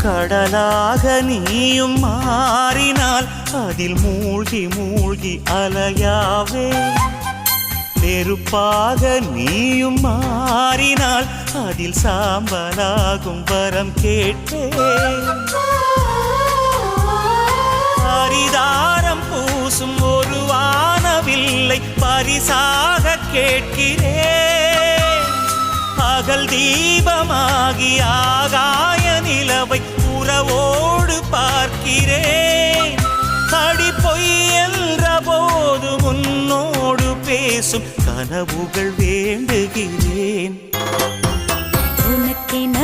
கடலாக நீயும் மாறினால் அதில் மூழ்கி மூழ்கி அலையாவே. நெருப்பாக நீயும் மாறினால் அதில் சாம்பலாகும் வரம் கேட்பேன். பரிதாரம் பூசும் ஒரு வானவில்லை பரிசாக கேட்கிறேன். பகல் தீபமாகி ஆகாய நிலவை உறவோடு பார்க்கிறேன். அடி பொய் என்ற போது உன்னோடு பேசும் கனவுகள் வேண்டுகிறேன். உனக்கென